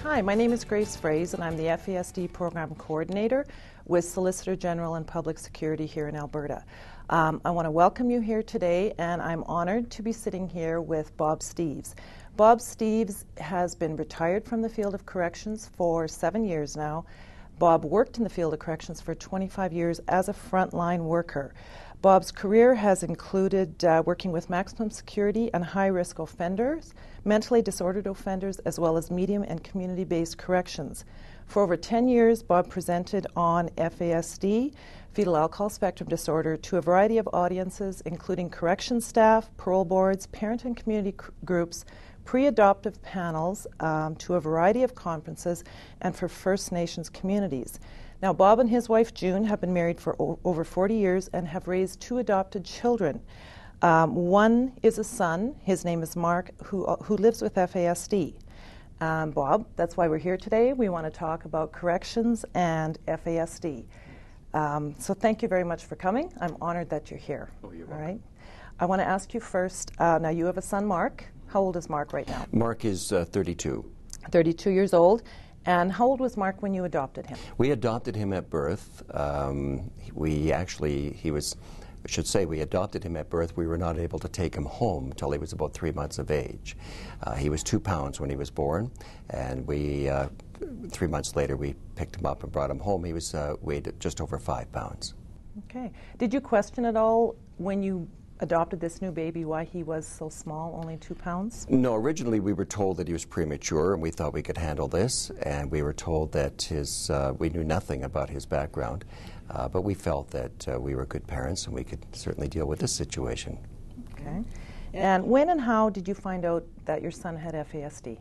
Hi, my name is Grace Fraze, and I'm the FASD Program Coordinator with Solicitor General and Public Security here in Alberta. I want to welcome you here today, and I'm honored to be sitting here with Bob Steeves. Bob Steeves has been retired from the field of corrections for 7 years now. Bob worked in the field of corrections for 25 years as a frontline worker. Bob's career has included working with maximum security and high-risk offenders, mentally disordered offenders, as well as medium and community-based corrections. For over 10 years, Bob presented on FASD, fetal alcohol spectrum disorder, to a variety of audiences, including corrections staff, parole boards, parent and community groups, pre-adoptive panels, to a variety of conferences, and for First Nations communities. Now, Bob and his wife, June, have been married for over 40 years and have raised 2 adopted children. One is a son. His name is Mark, who lives with FASD. Bob, that's why we're here today. We want to talk about corrections and FASD. So thank you very much for coming. I'm honored that you're here. Oh, you're welcome. All right. I want to ask you first, now you have a son, Mark. How old is Mark right now? Mark is 32. 32 years old. And how old was Mark when you adopted him? We adopted him at birth. We adopted him at birth. We were not able to take him home until he was about 3 months of age. He was 2 pounds when he was born, and 3 months later we picked him up and brought him home. He was weighed just over 5 pounds. Okay. Did you question at all when you adopted this new baby why he was so small, only 2 pounds? No, originally we were told that he was premature and we thought we could handle this, and we were told that we knew nothing about his background, but we felt that we were good parents and we could certainly deal with this situation. Okay. And when and how did you find out that your son had FASD?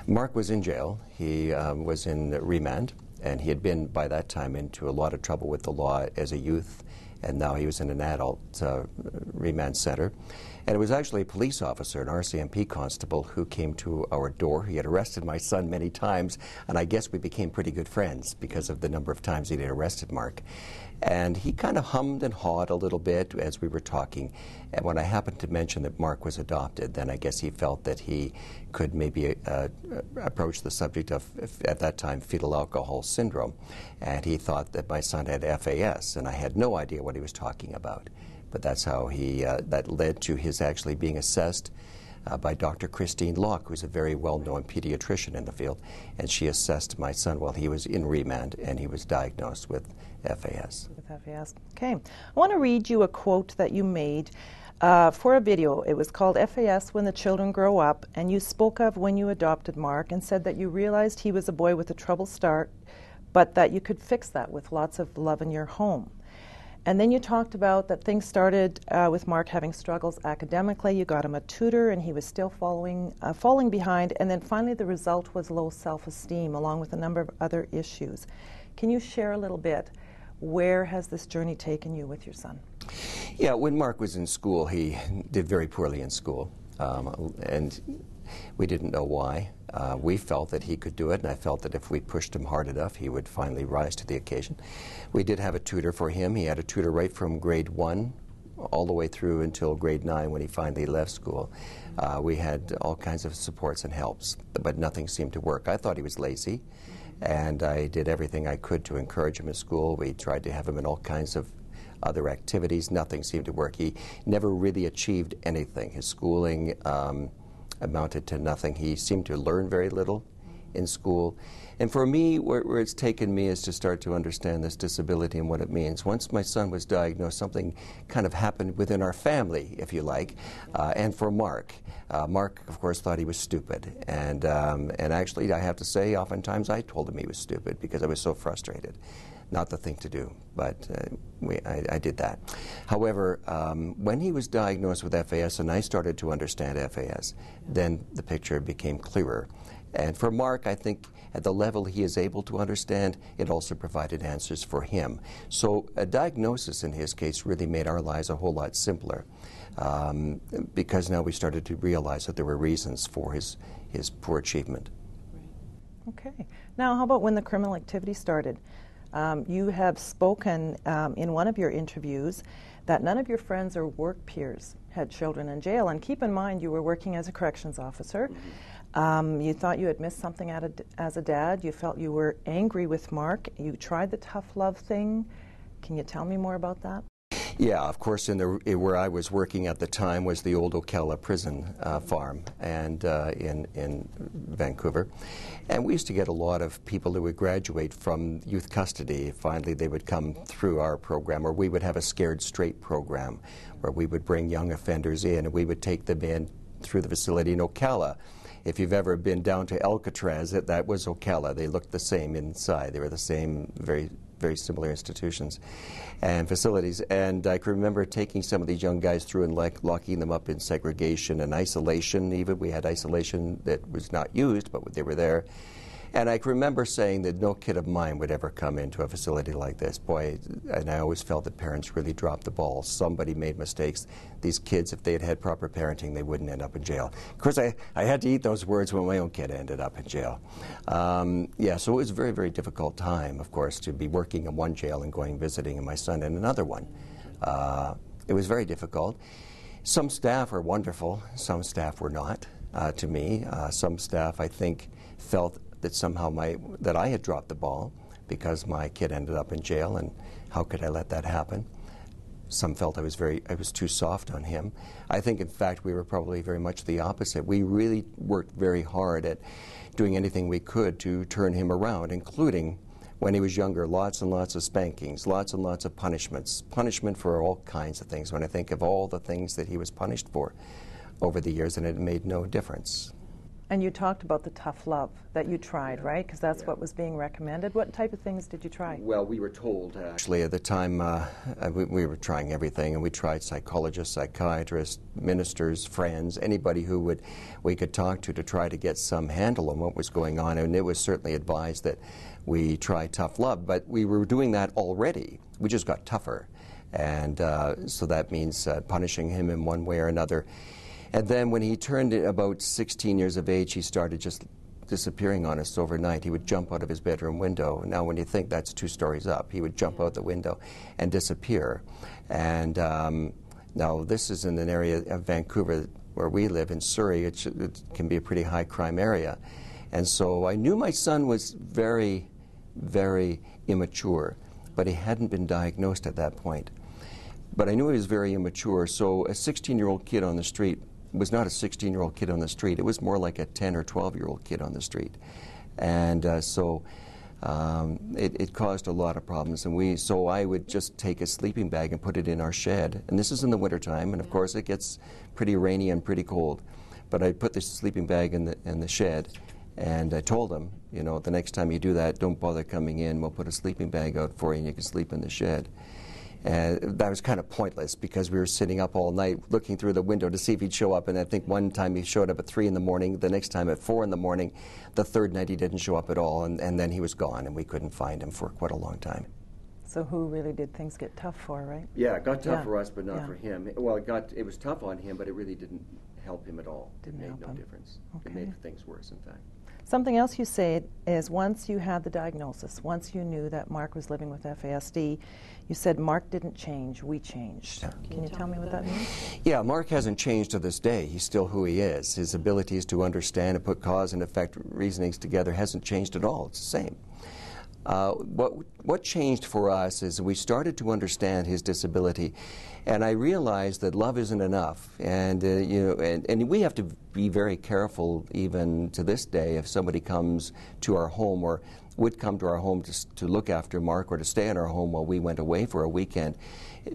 Mark was in jail. He was in remand, and he had been by that time into a lot of trouble with the law as a youth, and now he was in an adult remand center. And it was actually a police officer, an RCMP constable, who came to our door. He had arrested my son many times, and I guess we became pretty good friends because of the number of times he had arrested Mark. And he kind of hummed and hawed a little bit as we were talking. And when I happened to mention that Mark was adopted, then I guess he felt that he could maybe approach the subject of, at that time, fetal alcohol syndrome. And he thought that my son had FAS, and I had no idea what he was talking about. But that's how that led to his actually being assessed by Dr. Christine Locke, who's a very well-known pediatrician in the field, and she assessed my son while he was in remand, and he was diagnosed with FAS. With FAS. Okay. I want to read you a quote that you made for a video. It was called FAS When the Children Grow Up, and you spoke of when you adopted Mark and said that you realized he was a boy with a troubled start, but that you could fix that with lots of love in your home. And then you talked about that things started with Mark having struggles academically. You got him a tutor, and he was still falling behind. And then finally the result was low self-esteem, along with a number of other issues. Can you share a little bit? Where has this journey taken you with your son? Yeah, when Mark was in school, he did very poorly in school. And we didn't know why. We felt that he could do it, and I felt that if we pushed him hard enough, he would finally rise to the occasion. We did have a tutor for him. He had a tutor right from grade 1 all the way through until grade 9 when he finally left school. We had all kinds of supports and helps, but nothing seemed to work. I thought he was lazy, and I did everything I could to encourage him in school. We tried to have him in all kinds of other activities. Nothing seemed to work. He never really achieved anything. His schooling amounted to nothing. He seemed to learn very little in school. And for me, where it's taken me is to start to understand this disability and what it means. Once my son was diagnosed, something kind of happened within our family, if you like, and for Mark. Mark, of course, thought he was stupid. And actually, I have to say, oftentimes I told him he was stupid because I was so frustrated. Not the thing to do, but I did that. However, when he was diagnosed with FAS and I started to understand FAS, then the picture became clearer. And for Mark, I think at the level he is able to understand, it also provided answers for him. So a diagnosis in his case really made our lives a whole lot simpler because now we started to realize that there were reasons for his poor achievement. Okay. Now, how about when the criminal activity started? You have spoken in one of your interviews that none of your friends or work peers had children in jail. And keep in mind, you were working as a corrections officer. You thought you had missed something as a dad. You felt you were angry with Mark. You tried the tough love thing. Can you tell me more about that? Yeah, of course, where I was working at the time was the old Ocala prison farm and in Vancouver. And we used to get a lot of people who would graduate from youth custody. Finally, they would come through our program, or we would have a Scared Straight program where we would bring young offenders in and we would take them in through the facility in Ocala. If you've ever been down to Alcatraz, that was Ocala. They looked the same inside. They were the same, very similar institutions and facilities. And I can remember taking some of these young guys through and locking them up in segregation and isolation even. We had isolation that was not used, but they were there. And I can remember saying that no kid of mine would ever come into a facility like this. Boy, and I always felt that parents really dropped the ball. Somebody made mistakes. These kids, if they had had proper parenting, they wouldn't end up in jail. Of course, I had to eat those words when my own kid ended up in jail. Yeah, so it was a very, very difficult time, of course, to be working in one jail and going visiting my son in another one. It was very difficult. Some staff were wonderful. Some staff were not, to me. Some staff, I think, felt that somehow that I had dropped the ball because my kid ended up in jail, and how could I let that happen? Some felt I was too soft on him. I think, in fact, we were probably very much the opposite. We really worked very hard at doing anything we could to turn him around, including when he was younger, lots and lots of spankings, lots and lots of punishments, punishment for all kinds of things. When I think of all the things that he was punished for over the years, and it made no difference. And you talked about the tough love that you tried, right? Because that's what was being recommended. What type of things did you try? Well, we were told, actually, at the time, we were trying everything, and we tried psychologists, psychiatrists, ministers, friends, anybody who we could talk to try to get some handle on what was going on, and it was certainly advised that we try tough love, but we were doing that already. We just got tougher, and so that means punishing him in one way or another. And then when he turned about 16 years of age, he started just disappearing on us overnight. He would jump out of his bedroom window. Now, when you think that's 2 stories up, he would jump out the window and disappear. And now this is in an area of Vancouver where we live in Surrey. It can be a pretty high crime area. And so I knew my son was very, very immature, but he hadn't been diagnosed at that point. But I knew he was very immature, so a 16-year-old kid on the street was not a 16-year-old kid on the street. It was more like a 10 or 12-year-old kid on the street. And so it caused a lot of problems. And so I would just take a sleeping bag and put it in our shed. And this is in the wintertime, and of course it gets pretty rainy and pretty cold. But I'd put this sleeping bag in the shed, and I told him, you know, the next time you do that, don't bother coming in. We'll put a sleeping bag out for you, and you can sleep in the shed. And that was kind of pointless because we were sitting up all night looking through the window to see if he'd show up. And I think one time he showed up at 3 in the morning, the next time at 4 in the morning. The third night he didn't show up at all, and then he was gone, and we couldn't find him for quite a long time. So who really did things get tough for, right? Yeah, it got tough for us, but not for him. Well, it was tough on him, but it really didn't help him at all. It made no difference. Okay. It made things worse, in fact. Something else you said is once you had the diagnosis, once you knew that Mark was living with FASD, you said Mark didn't change, we changed. Yeah. Can you tell me what that means? Yeah, Mark hasn't changed to this day. He's still who he is. His abilities to understand and put cause and effect reasonings together hasn't changed at all. It's the same. What changed for us is we started to understand his disability, and I realized that love isn't enough, and and we have to be very careful even to this day if somebody comes to our home or would come to our home to look after Mark or to stay in our home while we went away for a weekend,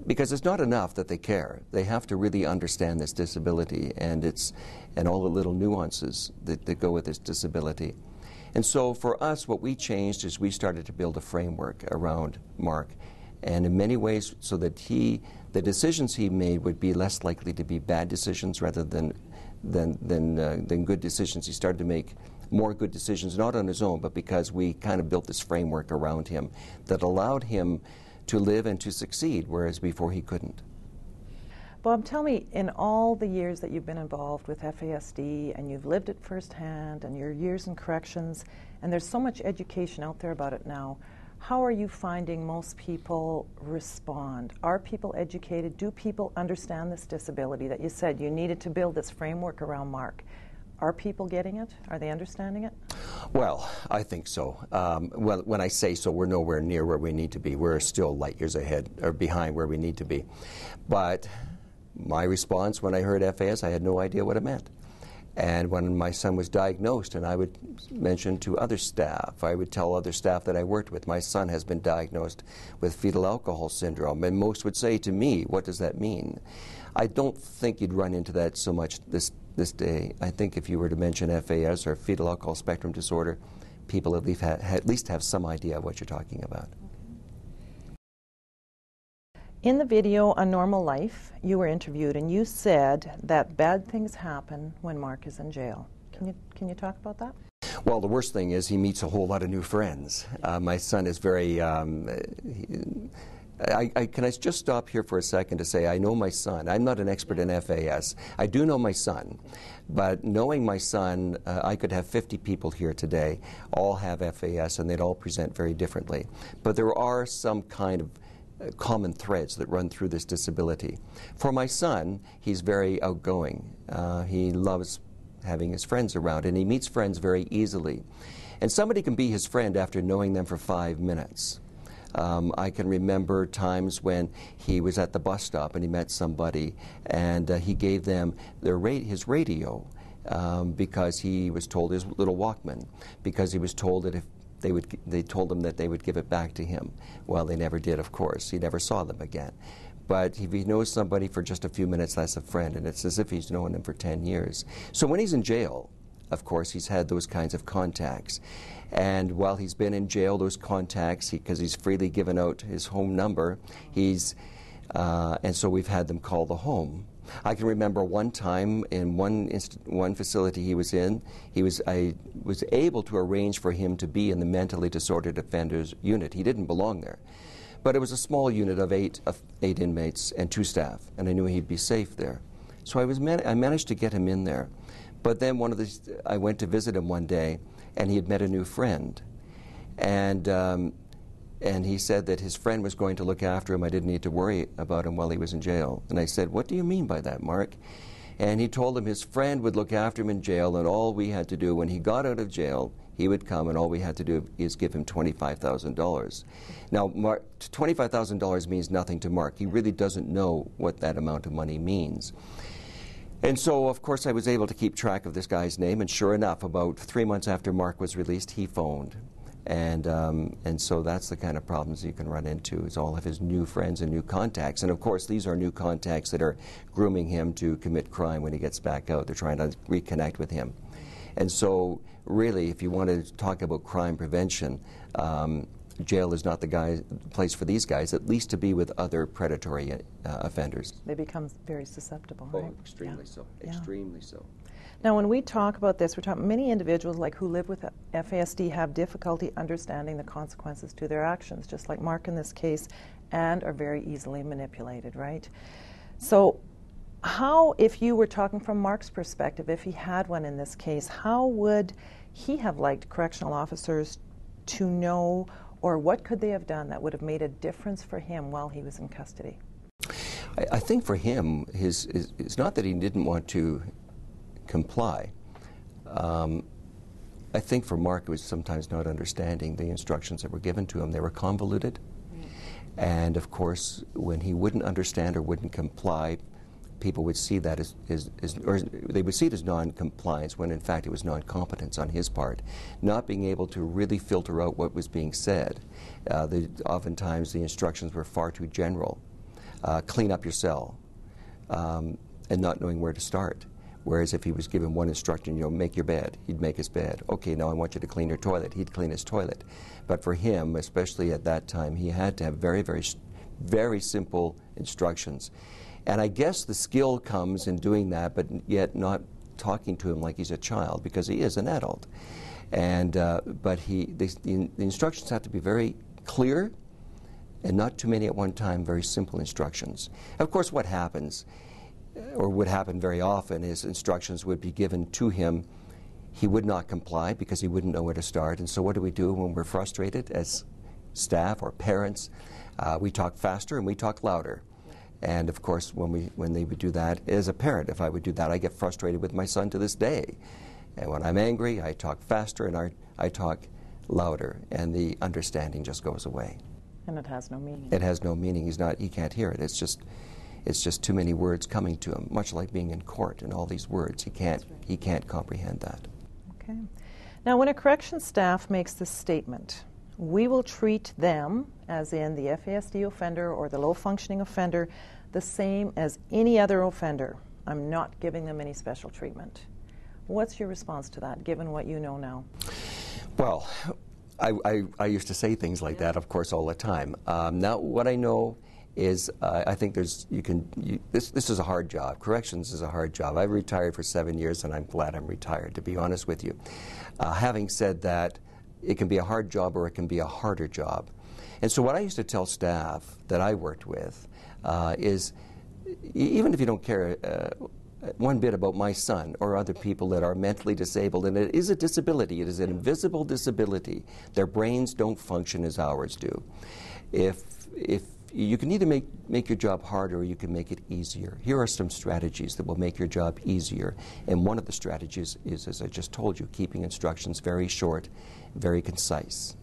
because it's not enough that they care. They have to really understand this disability and all the little nuances that go with this disability. And so for us, what we changed is we started to build a framework around Mark, and in many ways so that the decisions he made would be less likely to be bad decisions rather than good decisions. He started to make more good decisions, not on his own, but because we kind of built this framework around him that allowed him to live and to succeed, whereas before he couldn't. Bob, tell me, in all the years that you've been involved with FASD and you've lived it firsthand and your years in corrections, and there's so much education out there about it now, how are you finding most people respond? Are people educated? Do people understand this disability that you said you needed to build this framework around Mark? Are people getting it? Are they understanding it? Well, I think so. Well, when I say so, we're nowhere near where we need to be. We're still light years ahead or behind where we need to be. But my response when I heard FAS, I had no idea what it meant. And when my son was diagnosed, and I would mention to other staff, I would tell other staff that I worked with, my son has been diagnosed with fetal alcohol syndrome. And most would say to me, what does that mean? I don't think you'd run into that so much this day. I think if you were to mention FAS or fetal alcohol spectrum disorder, people at least have some idea of what you're talking about. In the video On Normal Life, you were interviewed and you said that bad things happen when Mark is in jail. Can you talk about that? Well, the worst thing is he meets a whole lot of new friends. My son is very... can I just stop here for a second to say I know my son. I'm not an expert in FAS. I do know my son. But knowing my son, I could have 50 people here today, all have FAS, and they'd all present very differently. But there are some kind of common threads that run through this disability. For my son, he's very outgoing. He loves having his friends around, and he meets friends very easily. And somebody can be his friend after knowing them for 5 minutes. I can remember times when he was at the bus stop and he met somebody, and he gave them his radio because he was told, his little Walkman, because he was told that if they told him that they would give it back to him. Well, they never did, of course. He never saw them again. But if he knows somebody for just a few minutes, that's a friend, and it's as if he's known them for 10 years. So when he's in jail, of course, he's had those kinds of contacts. And while he's been in jail, those contacts, because he's freely given out his home number, and so we've had them call the home. I can remember one time in one facility he was in, I was able to arrange for him to be in the mentally disordered offenders unit. He didn't belong there. But it was a small unit of eight inmates and 2 staff, and I knew he'd be safe there. So I managed to get him in there. But then I went to visit him one day, and he had met a new friend. And he said that his friend was going to look after him. I didn't need to worry about him while he was in jail. And I said, what do you mean by that, Mark? And he told him his friend would look after him in jail, and all we had to do, when he got out of jail, he would come, and all we had to do is give him $25,000. Now, $25,000 means nothing to Mark. He really doesn't know what that amount of money means. And so, of course, I was able to keep track of this guy's name, and sure enough, about 3 months after Mark was released, he phoned. And so that's the kind of problems you can run into, is all of his new friends and new contacts. And of course, these are new contacts that are grooming him to commit crime when he gets back out. They're trying to reconnect with him. And so, really, if you want to talk about crime prevention, jail is not the place for these guys, at least to be with other predatory offenders. They become very susceptible, right? Oh, extremely so. Yeah. Extremely so. Now, when we talk about this, we're talking many individuals who live with FASD have difficulty understanding the consequences to their actions, just like Mark in this case, and are very easily manipulated, right? So how, if you were talking from Mark's perspective, if he had one in this case, how would he have liked correctional officers to know, or what could they have done that would have made a difference for him while he was in custody? I think for him, it's not that he didn't want to comply. I think for Mark, it was sometimes not understanding the instructions that were given to him. They were convoluted. And of course, when he wouldn't understand or wouldn't comply, people would see that or they would see it as non-compliance, when in fact it was non-competence on his part, not being able to really filter out what was being said. Oftentimes the instructions were far too general. Clean up your cell, and not knowing where to start. Whereas if he was given one instruction, make your bed, he'd make his bed. Okay, now I want you to clean your toilet. He'd clean his toilet. But for him, especially at that time, he had to have very, very, very simple instructions. And I guess the skill comes in doing that, but yet not talking to him like he's a child, because he is an adult. And but the instructions have to be very clear, and not too many at one time, very simple instructions. Of course, what happens, or would happen very often, is instructions would be given to him. He would not comply because he wouldn't know where to start. And so what do we do when we're frustrated as staff or parents? We talk faster and we talk louder. And of course, when they would do that, as a parent, if I would do that, I get frustrated with my son to this day. And when I'm angry, I talk faster and I talk louder, and the understanding just goes away. And it has no meaning. It has no meaning. He can't hear it. It's just too many words coming to him, much like being in court and all these words. He can't comprehend that. Okay. Now, when a corrections staff makes this statement, we will treat them, as in the FASD offender or the low-functioning offender, the same as any other offender. I'm not giving them any special treatment. What's your response to that, given what you know now? Well, I used to say things like that, of course, all the time. Now, what I know is I think this is a hard job. Corrections is a hard job. I've retired for 7 years, and I'm glad I'm retired, to be honest with you. Having said that, it can be a hard job or it can be a harder job. And so what I used to tell staff that I worked with is, even if you don't care one bit about my son or other people that are mentally disabled, and it is a disability, it is an invisible disability. Their brains don't function as ours do. If you can either make your job harder or you can make it easier. Here are some strategies that will make your job easier. And one of the strategies is, as I just told you, keeping instructions very short, very concise.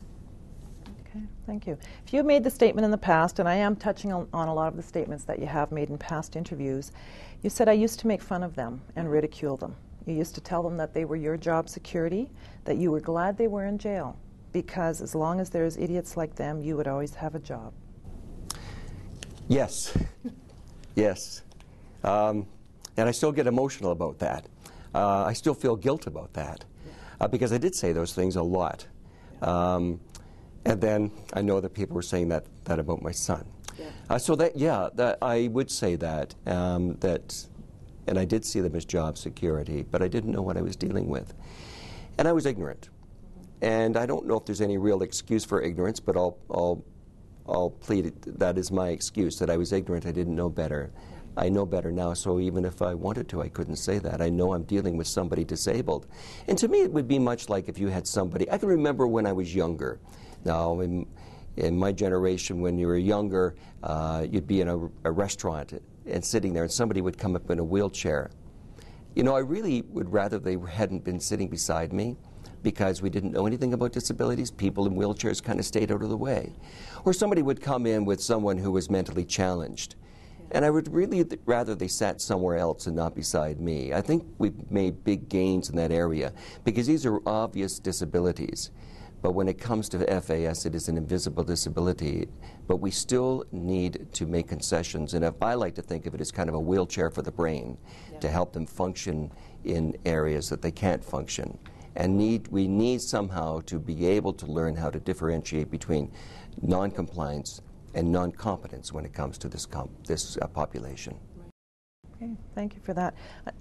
Okay, thank you. If you have made the statement in the past, and I am touching on a lot of the statements that you have made in past interviews, you said, I used to make fun of them and ridicule them. You used to tell them that they were your job security, that you were glad they were in jail, because as long as there's idiots like them, you would always have a job. Yes, yes. And I still get emotional about that. I still feel guilt about that, because I did say those things a lot. And then I know that people were saying that about my son. So that I would say that, and I did see them as job security, but I didn't know what I was dealing with. And I was ignorant. And I don't know if there's any real excuse for ignorance, but I'll plead it, that is my excuse, that I was ignorant, I didn't know better. I know better now, so even if I wanted to, I couldn't say that. I know I'm dealing with somebody disabled. And to me, it would be much like if you had somebody, I can remember when I was younger. Now, in my generation, when you were younger, you'd be in a restaurant and sitting there, and somebody would come up in a wheelchair. You know, I really would rather they hadn't been sitting beside me, because we didn't know anything about disabilities. People in wheelchairs kind of stayed out of the way. Or somebody would come in with someone who was mentally challenged. And I would really rather they sat somewhere else and not beside me. I think we've made big gains in that area, because these are obvious disabilities. But when it comes to FAS, it is an invisible disability. But we still need to make concessions. And I like to think of it as kind of a wheelchair for the brain, to help them function in areas that they can't function. And we need somehow to be able to learn how to differentiate between non-compliance and non-competence when it comes to this population. Okay, thank you for that.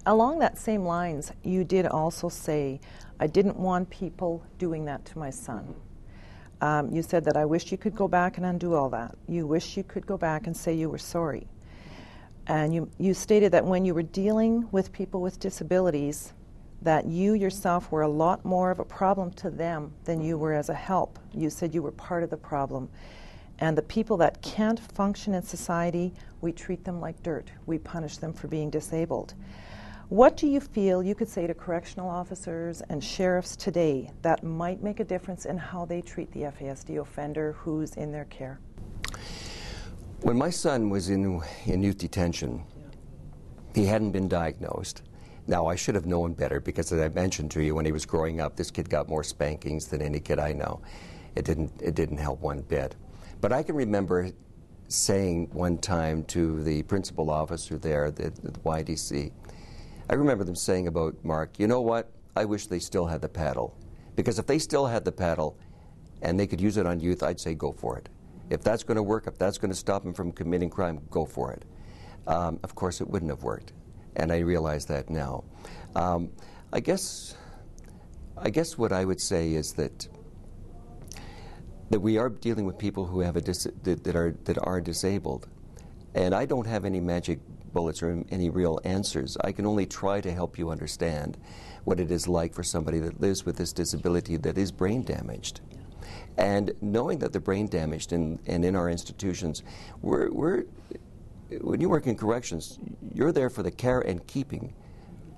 Along that same lines, you did also say, I didn't want people doing that to my son. You said that I wish you could go back and undo all that. You wish you could go back and say you were sorry. And you stated that when you were dealing with people with disabilities, that you yourself were a lot more of a problem to them than you were as a help. You said you were part of the problem. And the people that can't function in society, we treat them like dirt. We punish them for being disabled. What do you feel you could say to correctional officers and sheriffs today that might make a difference in how they treat the FASD offender who's in their care? When my son was in youth detention, he hadn't been diagnosed. Now, I should have known better, because as I mentioned to you, when he was growing up, this kid got more spankings than any kid I know. It didn't help one bit. But I can remember saying one time to the principal officer there at the YDC, I remember them saying about Mark, you know what, I wish they still had the paddle. Because if they still had the paddle and they could use it on youth, I'd say go for it. If that's going to work, if that's going to stop him from committing crime, go for it. Of course, it wouldn't have worked. And I realize that now. I guess what I would say is that we are dealing with people who have that are disabled, and I don't have any magic bullets or any real answers. I can only try to help you understand what it is like for somebody that lives with this disability that is brain damaged. And knowing that they're brain damaged, and in our institutions, when you work in corrections, you're there for the care and keeping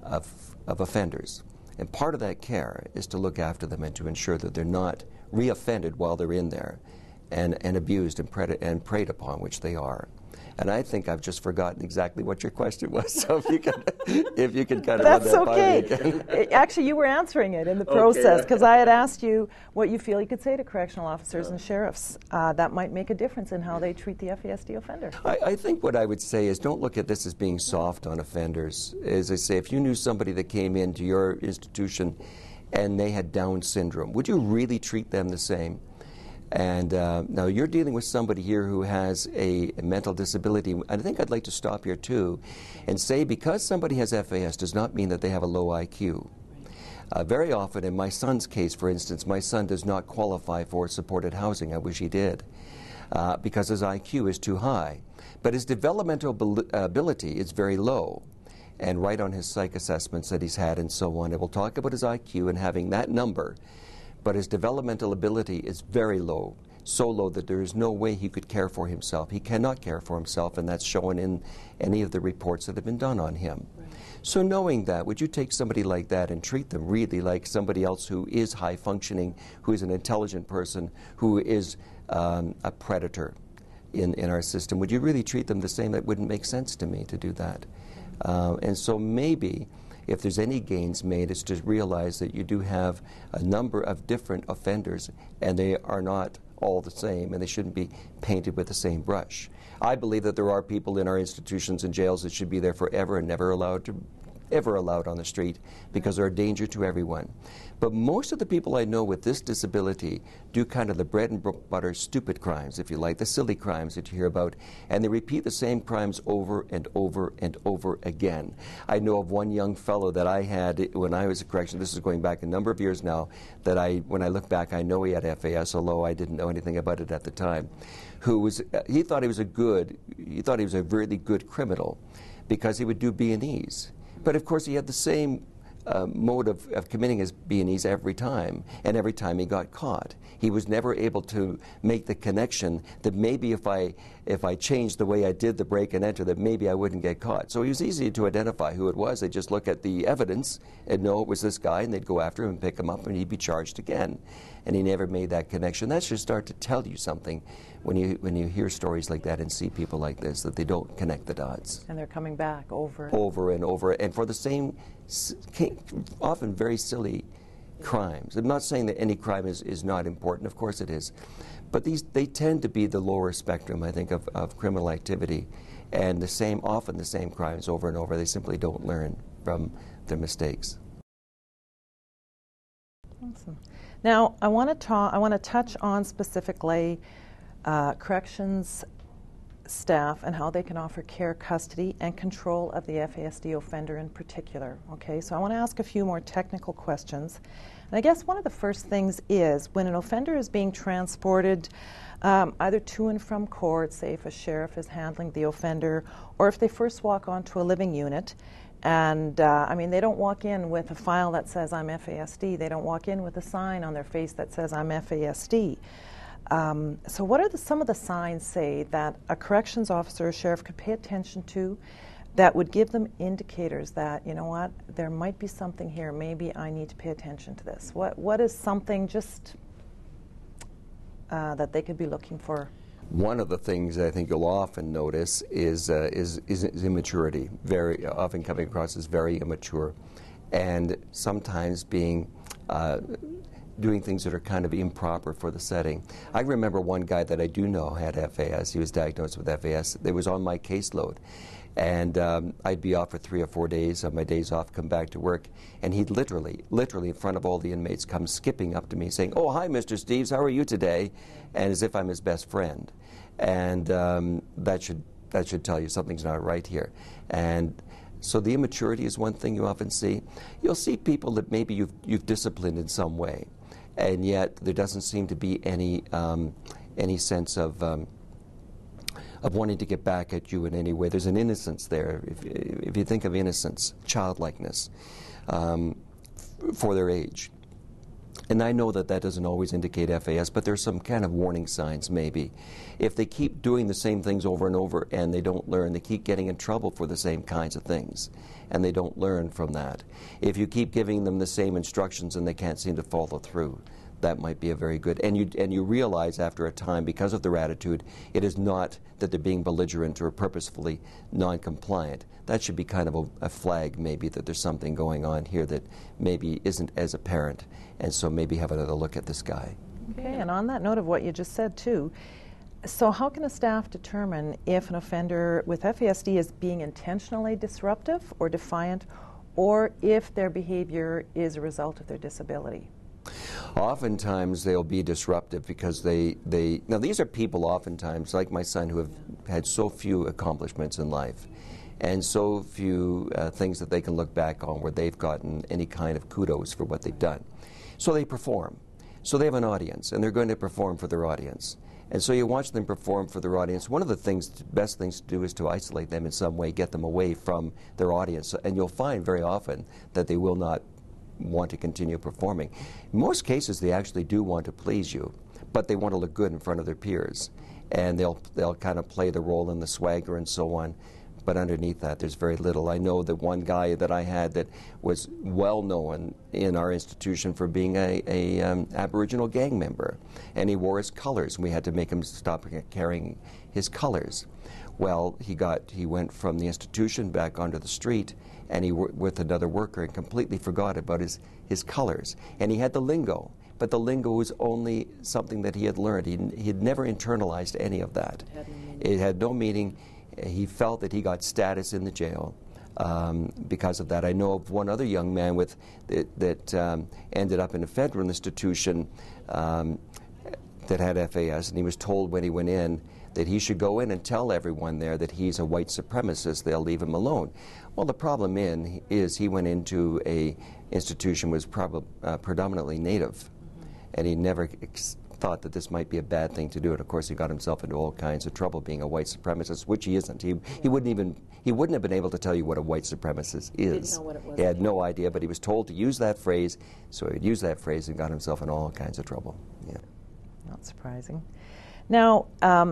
of offenders. And part of that care is to look after them and to ensure that they're not reoffended while they're in there and abused and preyed upon, which they are. And I think I've just forgotten exactly what your question was. So if you could kind of run that by me again. Actually, you were answering it in the process, because I had asked you what you feel you could say to correctional officers and sheriffs that might make a difference in how they treat the FASD offender. I think what I would say is don't look at this as being soft on offenders. As I say, if you knew somebody that came into your institution and they had Down syndrome, would you really treat them the same? And now you're dealing with somebody here who has a mental disability. I think I'd like to stop here too and say because somebody has FAS does not mean that they have a low IQ. Very often in my son's case, for instance, my son does not qualify for supported housing. I wish he did, because his IQ is too high. But his developmental ability is very low, and right on his psych assessments that he's had and so on. It will talk about his IQ and having that number. But his developmental ability is very low, so low that there is no way he could care for himself. He cannot care for himself, and that's shown in any of the reports that have been done on him. Right. So knowing that, would you take somebody like that and treat them really like somebody else who is high functioning, who is an intelligent person, who is a predator in our system? Would you really treat them the same? That wouldn't make sense to me to do that. And so maybe if there's any gains made, it's to realize that you do have a number of different offenders, and they are not all the same, and they shouldn't be painted with the same brush. I believe that there are people in our institutions and jails that should be there forever and never allowed on the street because they're a danger to everyone. But most of the people I know with this disability do kind of the bread and butter stupid crimes, if you like, the silly crimes that you hear about, and they repeat the same crimes over and over and over again. I know of one young fellow that I had when I was a correction, this is going back a number of years now, that when I look back, I know he had FAS, although I didn't know anything about it at the time, he thought he was a really good criminal because he would do B&Es. But of course he had the same mode of committing his B&Es every time, and every time he got caught. He was never able to make the connection that maybe if I changed the way I did the break and enter, that maybe I wouldn't get caught. So it was easy to identify who it was. They'd just look at the evidence and know it was this guy, and they'd go after him and pick him up, and he'd be charged again. And he never made that connection. That should start to tell you something when you hear stories like that and see people like this, that they don't connect the dots. And they're coming back over and over, and for the same, often very silly crimes. I'm not saying that any crime is not important, of course it is, but they tend to be the lower spectrum, I think, of criminal activity, and often the same crimes over and over. They simply don't learn from their mistakes. Awesome. Now, I want to touch on specifically corrections staff and how they can offer care, custody, and control of the FASD offender in particular. Okay, so I want to ask a few more technical questions. And I guess one of the first things is when an offender is being transported either to and from court, say if a sheriff is handling the offender, or if they first walk onto a living unit, and I mean, they don't walk in with a file that says I'm FASD. They don't walk in with a sign on their face that says I'm FASD. So what are some of the signs, say, that a corrections officer or sheriff could pay attention to that would give them indicators that, you know what, there might be something here, maybe I need to pay attention to this? What is something just that they could be looking for? One of the things I think you'll often notice is immaturity, very often coming across as very immature, and sometimes doing things that are kind of improper for the setting. I remember one guy that I do know had FAS. He was diagnosed with FAS. It was on my caseload. And I'd be off for 3 or 4 days, on my days off, come back to work, and he'd literally in front of all the inmates come skipping up to me saying, "Oh, hi, Mr. Steves, how are you today?" And as if I'm his best friend. And that should tell you something's not right here. And so the immaturity is one thing you often see. You'll see people that maybe you've disciplined in some way, and yet there doesn't seem to be any sense of wanting to get back at you in any way. There's an innocence there, if you think of innocence, childlikeness, for their age. And I know that that doesn't always indicate FAS, but there's some kind of warning signs maybe. If they keep doing the same things over and over and they don't learn, they keep getting in trouble for the same kinds of things, and they don't learn from that. If you keep giving them the same instructions and they can't seem to follow through, that might be a very good, and you realize after a time, because of their attitude, it is not that they're being belligerent or purposefully non-compliant. That should be kind of a flag maybe that there's something going on here that maybe isn't as apparent, and so maybe have another look at this guy. Okay, and on that note of what you just said too, so how can a staff determine if an offender with FASD is being intentionally disruptive or defiant, or if their behavior is a result of their disability? Oftentimes they'll be disruptive because now these are people oftentimes like my son who have had so few accomplishments in life and so few things that they can look back on where they've gotten any kind of kudos for what they've done. So they perform. So they have an audience and they're going to perform for their audience. And so you watch them perform for their audience. One of the best things to do is to isolate them in some way, get them away from their audience. And you'll find very often that they will not want to continue performing. In most cases, they actually do want to please you, but they want to look good in front of their peers. And they'll kind of play the role in the swagger and so on. But underneath that, there's very little. I know that one guy that I had that was well known in our institution for being a Aboriginal gang member, and he wore his colors. We had to make him stop carrying his colors. Well, he went from the institution back onto the street, and he with another worker and completely forgot about his colors. And he had the lingo, but the lingo was only something that he had learned. He had never internalized any of that. It had no meaning. He felt that he got status in the jail because of that. I know of one other young man that ended up in a federal institution that had FAS, and he was told when he went in that he should go in and tell everyone there that he's a white supremacist. They'll leave him alone. Well, the problem is he went into a institution was predominantly Native, and he never thought that this might be a bad thing to do. And of course, he got himself into all kinds of trouble being a white supremacist, which he isn't. He wouldn't have been able to tell you what a white supremacist is. Didn't know what it was. He had no idea, but he was told to use that phrase, so he'd use that phrase and got himself in all kinds of trouble. Yeah. Not surprising. Now,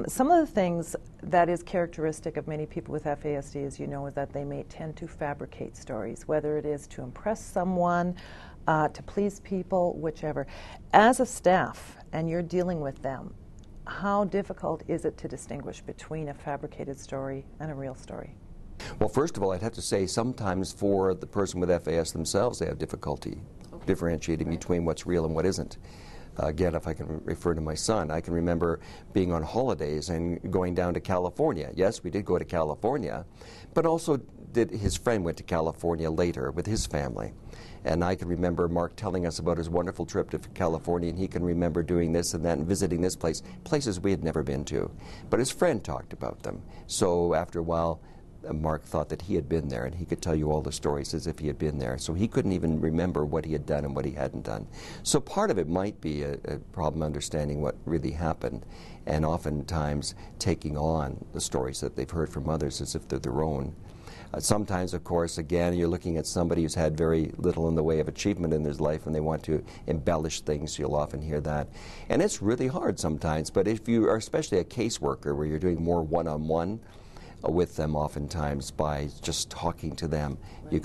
some of the things that is characteristic of many people with FASD, as you know, is that they may tend to fabricate stories, whether it is to impress someone, to please people, whichever. As a staff, and you're dealing with them, how difficult is it to distinguish between a fabricated story and a real story? Well, first of all, I'd have to say sometimes for the person with FAS themselves, they have difficulty differentiating between what's real and what isn't. Again, if I can refer to my son, I can remember being on holidays and going down to California. Yes, we did go to California, but also his friend went to California later with his family. And I can remember Mark telling us about his wonderful trip to California, and he can remember doing this and that and visiting this place, places we had never been to. But his friend talked about them. So after a while, Mark thought that he had been there, and he could tell you all the stories as if he had been there. So he couldn't even remember what he had done and what he hadn't done. So part of it might be a problem understanding what really happened, and oftentimes taking on the stories that they've heard from others as if they're their own. Sometimes, of course, again, you're looking at somebody who's had very little in the way of achievement in his life, and they want to embellish things. You'll often hear that. And it's really hard sometimes, but if you are especially a caseworker where you're doing more one-on-one with them, oftentimes by just talking to them, you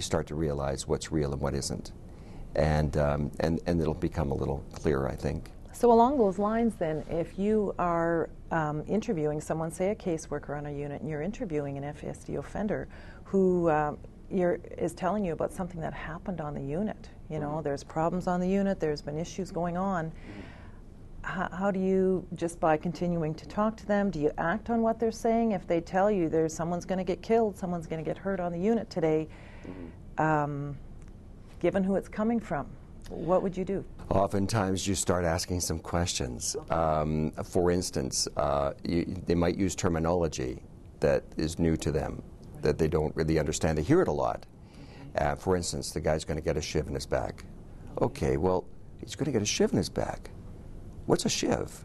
start to realize what's real and what isn't. And it'll become a little clearer, I think. So along those lines then, if you are interviewing someone, say a caseworker on a unit, and you're interviewing an FASD offender who is telling you about something that happened on the unit, you know, there's problems on the unit, there's been issues going on, how do you, just by continuing to talk to them, do you act on what they're saying? If they tell you someone's going to get killed, someone's going to get hurt on the unit today, given who it's coming from, what would you do? Oftentimes you start asking some questions. For instance, they might use terminology that is new to them, that they don't really understand. They hear it a lot. For instance, the guy's going to get a shiv in his back. Okay, well, he's going to get a shiv in his back. What's a shiv?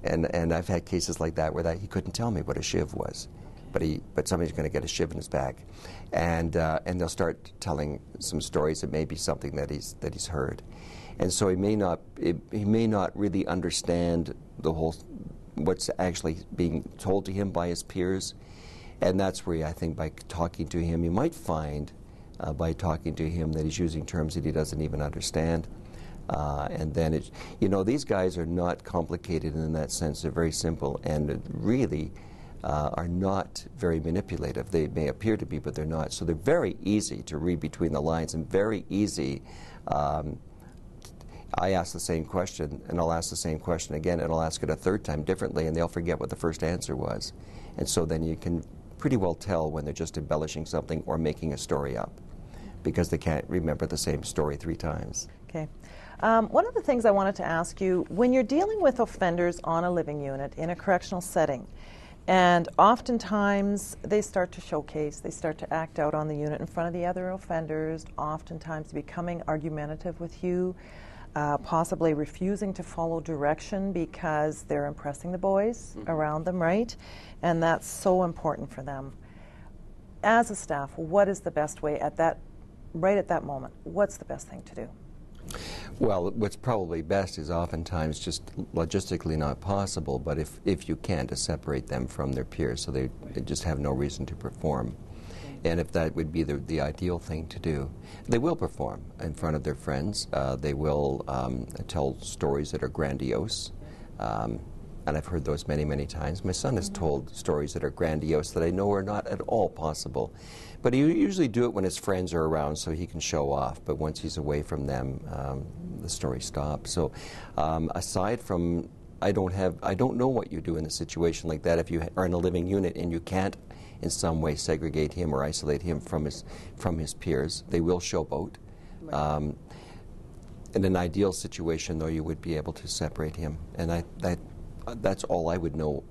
And I've had cases like that where he couldn't tell me what a shiv was. but somebody's going to get a shiv in his back, and they'll start telling some stories that may be something that he's heard, and so he may not really understand the whole what's actually being told to him by his peers, and that's where I think by talking to him, you might find by talking to him that he's using terms that he doesn't even understand. And then these guys are not complicated in that sense. They're very simple and really are not very manipulative. They may appear to be, but they're not. So they're very easy to read between the lines and very easy. I ask the same question, and I'll ask the same question again, and I'll ask it a third time differently, and they'll forget what the first answer was. And so then you can pretty well tell when they're just embellishing something or making a story up, because they can't remember the same story 3 times. Okay. One of the things I wanted to ask you, when you're dealing with offenders on a living unit in a correctional setting, and oftentimes they start to showcase, they start to act out on the unit in front of the other offenders, oftentimes becoming argumentative with you, possibly refusing to follow direction because they're impressing the boys around them, right? And that's so important for them. As a staff, what is the best way right at that moment? What's the best thing to do? Well, what's probably best is oftentimes just logistically not possible, but if you can, to separate them from their peers so they just have no reason to perform. And if that would be the ideal thing to do, they will perform in front of their friends. They will tell stories that are grandiose. And I've heard those many, many times. My son has told stories that are grandiose that I know are not at all possible. But he usually do it when his friends are around so he can show off. But once he's away from them, the story stops. So aside from, I don't know what you do in a situation like that if you are in a living unit and you can't in some way segregate him or isolate him from his peers. They will showboat. Right. In an ideal situation, though, you would be able to separate him. And that's all I would know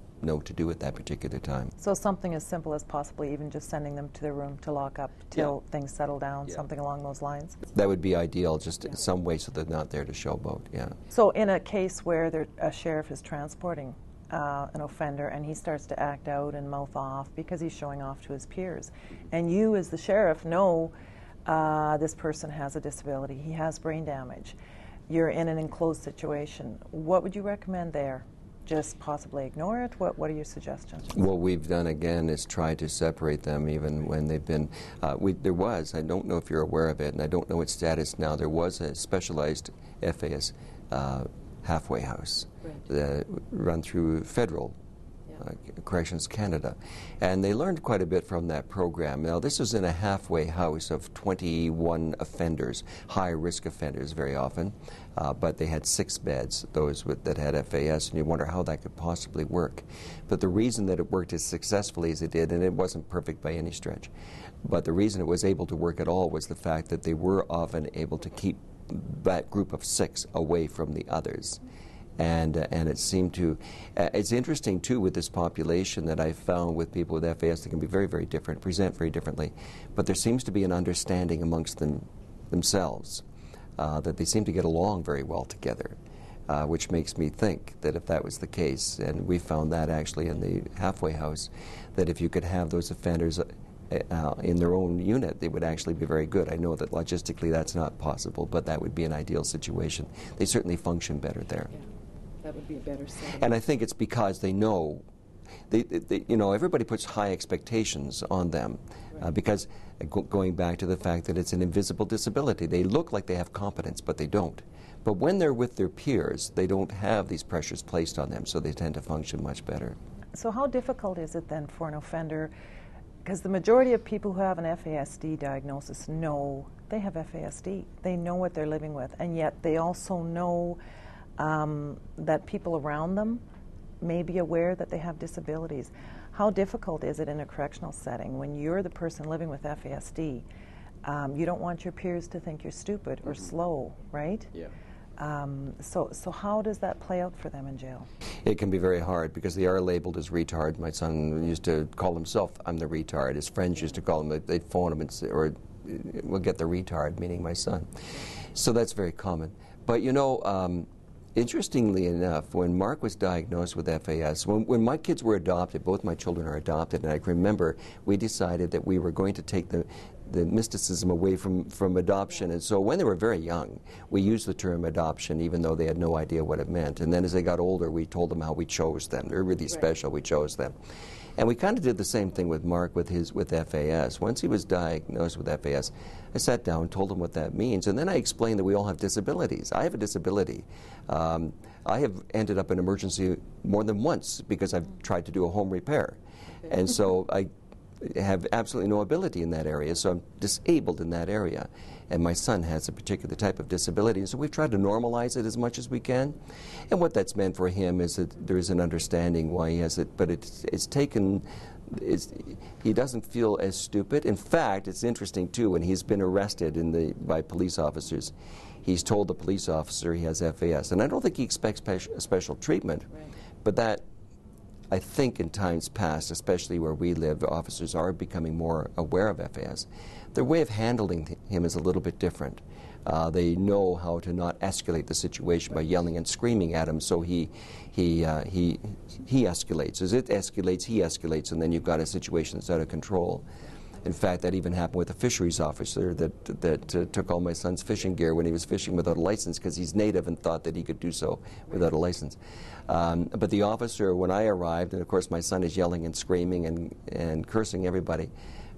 to do at that particular time. So something as simple as possibly even just sending them to their room to lock up till things settle down, something along those lines? That would be ideal, just in some way so they're not there to showboat, yeah. So in a case where a sheriff is transporting an offender and he starts to act out and mouth off because he's showing off to his peers, and you as the sheriff know this person has a disability, he has brain damage, you're in an enclosed situation, what would you recommend there? Just possibly ignore it? What are your suggestions? What we've done again is try to separate them even when they've been, there was, I don't know if you're aware of it, and I don't know its status now, there was a specialized FAS halfway house run through Federal Corrections Canada, and they learned quite a bit from that program. Now this was in a halfway house of 21 offenders, high-risk offenders very often, but they had 6 beds, those that had FAS, and you wonder how that could possibly work. But the reason that it worked as successfully as it did, and it wasn't perfect by any stretch, but the reason it was able to work at all was the fact that they were often able to keep that group of 6 away from the others. And it seemed to, it's interesting too with this population that I found with people with FAS that can be very, very different, present very differently, but there seems to be an understanding amongst themselves that they seem to get along very well together, which makes me think that if that was the case, and we found that actually in the halfway house, that if you could have those offenders in their own unit, they would actually be very good. I know that logistically that's not possible, but that would be an ideal situation. They certainly function better there. Yeah. That would be a better setting. And I think it's because they know, everybody puts high expectations on them, because going back to the fact that it's an invisible disability, they look like they have competence, but they don't. But when they're with their peers, they don't have these pressures placed on them, so they tend to function much better. So how difficult is it then for an offender, because the majority of people who have an FASD diagnosis know they have FASD, they know what they're living with, and yet they also know that people around them may be aware that they have disabilities. How difficult is it in a correctional setting when you're the person living with FASD? You don't want your peers to think you're stupid or slow, right? Yeah. So how does that play out for them in jail? It can be very hard because they are labeled as retard. My son used to call himself, I'm the retard. His friends used to call him, they'd phone him and say, or we'll get the retard, meaning my son. So that's very common. But interestingly enough, when Mark was diagnosed with FAS, when my kids were adopted, both my children are adopted, and I can remember we decided that we were going to take the mysticism away from adoption. And so when they were very young, we used the term adoption even though they had no idea what it meant. And then as they got older, we told them how we chose them. They're really special, we chose them. And we kind of did the same thing with Mark with FAS. Once he was diagnosed with FAS, I sat down and told him what that means. And then I explained that we all have disabilities. I have a disability. I have ended up in emergency more than once because I've tried to do a home repair. And so I have absolutely no ability in that area, so I'm disabled in that area. And my son has a particular type of disability, and so we've tried to normalize it as much as we can. And what that's meant for him is that there is an understanding why he has it, but he doesn't feel as stupid. In fact, it's interesting too, when he's been arrested by police officers, he's told the police officer he has FAS. And I don't think he expects special treatment, but that, I think in times past, especially where we live, officers are becoming more aware of FAS. Their way of handling him is a little bit different. They know how to not escalate the situation by yelling and screaming at him, so he escalates. As it escalates, he escalates, and then you've got a situation that's out of control. In fact, that even happened with a fisheries officer that took all my son's fishing gear when he was fishing without a license because he's native and thought that he could do so without a license. But the officer, when I arrived, and of course my son is yelling and screaming and cursing everybody,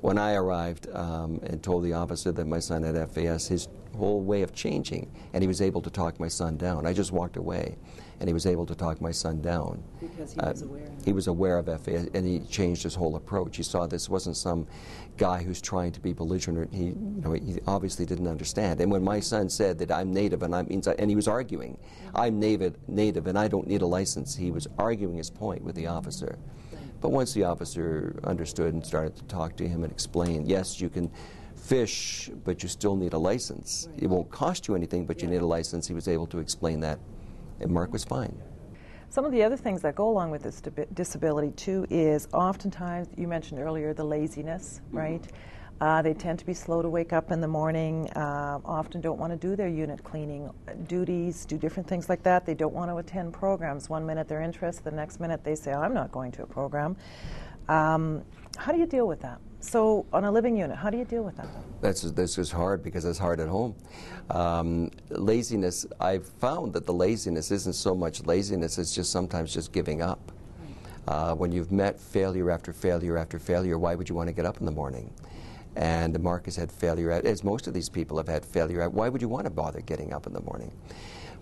when I arrived and told the officer that my son had FAS, his whole way of changing, and he was able to talk my son down. I just walked away, and he was able to talk my son down. Because he was aware. He was aware of FAS, and he changed his whole approach. He saw this wasn't some guy who's trying to be belligerent. He obviously didn't understand. And when my son said that I'm native, and he was arguing, I'm native, and I don't need a license, he was arguing his point with the officer. But once the officer understood and started to talk to him and explain, yes, you can fish, but you still need a license. It won't cost you anything, but you need a license. He was able to explain that, and Mark was fine. Some of the other things that go along with this disability, too, is oftentimes, you mentioned earlier, the laziness, right? They tend to be slow to wake up in the morning, often don't want to do their unit cleaning duties, do different things like that. They don't want to attend programs. One minute they're interested, the next minute they say, I'm not going to a program. How do you deal with that? So on a living unit, how do you deal with that? This is hard because it's hard at home. Laziness, I've found that the laziness isn't so much laziness, it's just sometimes just giving up. When you've met failure after failure after failure, why would you want to get up in the morning? And Mark has had failure, as most of these people have had failure. Why would you want to bother getting up in the morning?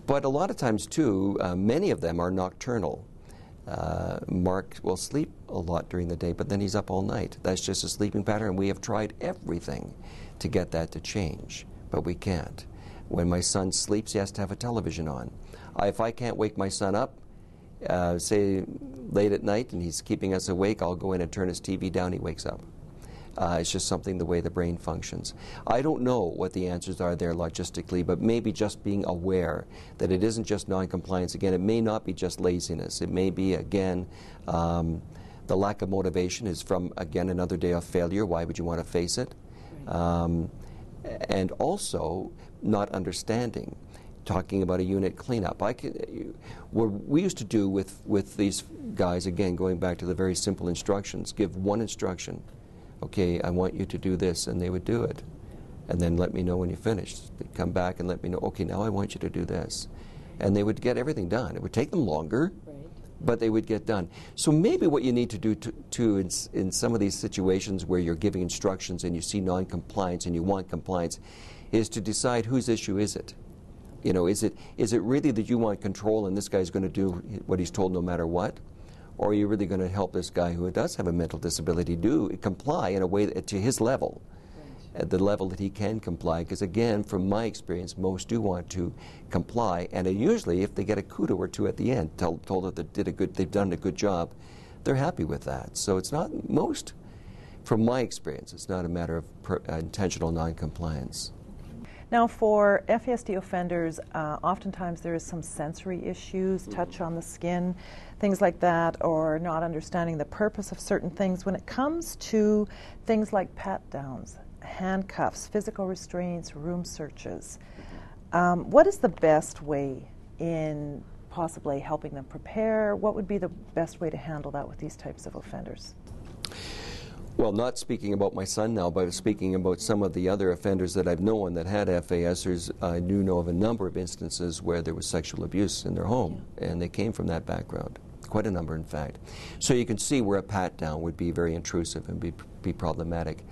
But a lot of times, too, many of them are nocturnal. Mark will sleep a lot during the day, but then he's up all night. That's just a sleeping pattern, and we have tried everything to get that to change, but we can't. When my son sleeps, he has to have a television on. If I can't wake my son up, say late at night, and he's keeping us awake, I'll go in and turn his TV down, he wakes up. It's just something the way the brain functions. I don't know what the answers are there logistically, but maybe just being aware that it isn't just noncompliance. Again, it may not be just laziness. It may be, again, the lack of motivation is from, again, another day of failure. Why would you want to face it? And also not understanding. Talking about a unit cleanup. What we used to do with these guys, again, going back to the very simple instructions, give one instruction. Okay, I want you to do this, and they would do it. And then let me know when you finished. They'd come back and let me know, okay, now I want you to do this. And they would get everything done. It would take them longer, but they would get done. So maybe what you need to do in some of these situations where you're giving instructions and you see non-compliance and you want compliance is to decide whose issue is it. You know, is it really that you want control and this guy's going to do what he's told no matter what? Or are you really going to help this guy who does have a mental disability comply in a way to his level, at the level that he can comply? Because again, from my experience, most do want to comply, and usually, if they get a kudo or two at the end, told that they've done a good job, they're happy with that. So it's not most, from my experience, it's not a matter of intentional non-compliance. Now, for FASD offenders, oftentimes there is some sensory issues, touch on the skin, things like that, or not understanding the purpose of certain things. When it comes to things like pat-downs, handcuffs, physical restraints, room searches, what is the best way in possibly helping them prepare? What would be the best way to handle that with these types of offenders? Well, not speaking about my son now, but speaking about some of the other offenders that I've known that had FASers, I do know of a number of instances where there was sexual abuse in their home, and they came from that background. Quite a number, in fact. So you can see where a pat-down would be very intrusive and be problematic.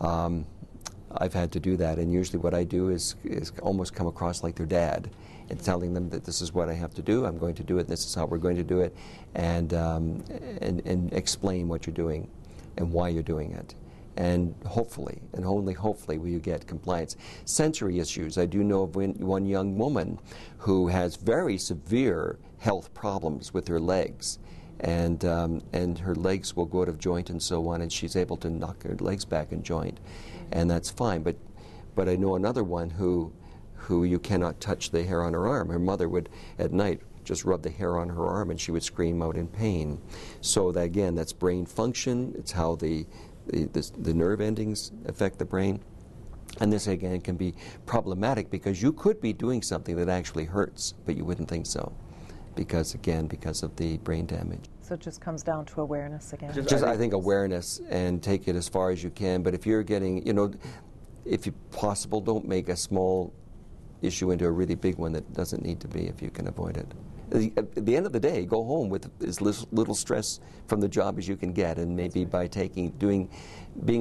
I've had to do that, and usually what I do is almost come across like their dad, and telling them that this is what I have to do, I'm going to do it, this is how we're going to do it, and explain what you're doing and why you're doing it. And hopefully, and only hopefully, will you get compliance. Sensory issues. I do know of one young woman who has very severe health problems with her legs, and her legs will go out of joint and so on, and she's able to knock her legs back in joint, and that's fine. But I know another one who you cannot touch the hair on her arm. Her mother would, at night, just rub the hair on her arm, and she would scream out in pain. So that, again, that's brain function. It's how the nerve endings affect the brain. And this, again, can be problematic because you could be doing something that actually hurts, but you wouldn't think so. Because, again, because of the brain damage. So it just comes down to awareness again. Just, I think, awareness, and take it as far as you can. But if you're getting, if possible, don't make a small issue into a really big one that doesn't need to be if you can avoid it. At the end of the day, go home with as little stress from the job as you can get, and maybe by being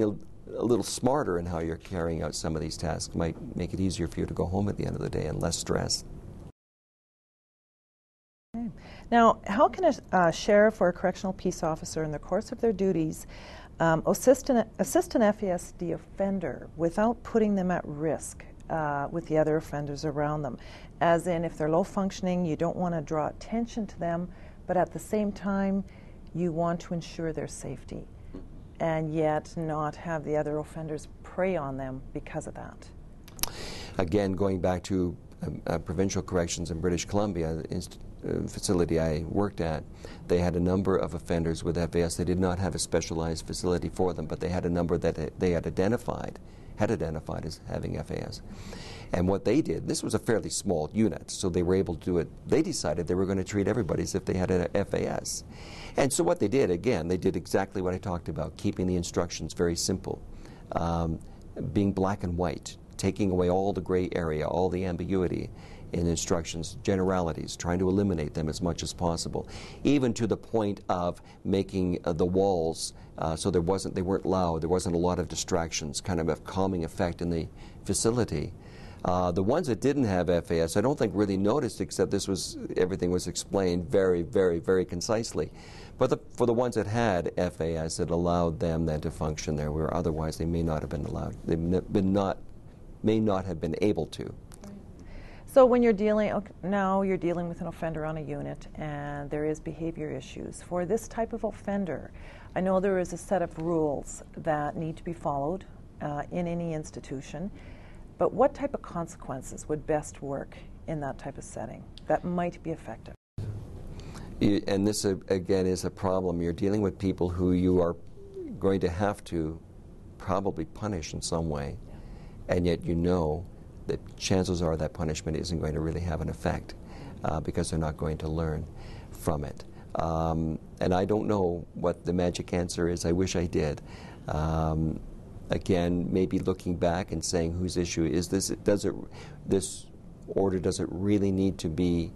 a little smarter in how you're carrying out some of these tasks might make it easier for you to go home at the end of the day and less stress. Okay. Now, how can a sheriff or a correctional peace officer in the course of their duties assist an FASD offender without putting them at risk with the other offenders around them? As in, if they're low functioning, you don't want to draw attention to them, but at the same time, you want to ensure their safety, and yet not have the other offenders prey on them because of that. Again, going back to provincial corrections in British Columbia, facility I worked at, they had a number of offenders with FAS. They did not have a specialized facility for them, but they had a number that they had identified as having FAS. And what they did, this was a fairly small unit, so they were able to do it. They decided they were going to treat everybody as if they had an FAS. And so what they did, again, they did exactly what I talked about, keeping the instructions very simple, being black and white, taking away all the gray area, all the ambiguity in instructions, generalities, trying to eliminate them as much as possible, even to the point of making the walls so they weren't loud, there wasn't a lot of distractions, kind of a calming effect in the facility. The ones that didn't have FAS, I don't think really noticed, except everything was explained very, very, very concisely. But for the ones that had FAS, it allowed them then to function there, where otherwise they may not have been allowed. They may not have been able to. So when you're dealing with an offender on a unit, and there is behavior issues. For this type of offender, I know there is a set of rules that need to be followed in any institution. But what type of consequences would best work in that type of setting that might be effective? And this, again, is a problem. You're dealing with people who you are going to have to probably punish in some way, and yet you know that chances are that punishment isn't going to really have an effect because they're not going to learn from it. And I don't know what the magic answer is. I wish I did. Again, maybe looking back and saying, whose issue is this? Does it really need to be,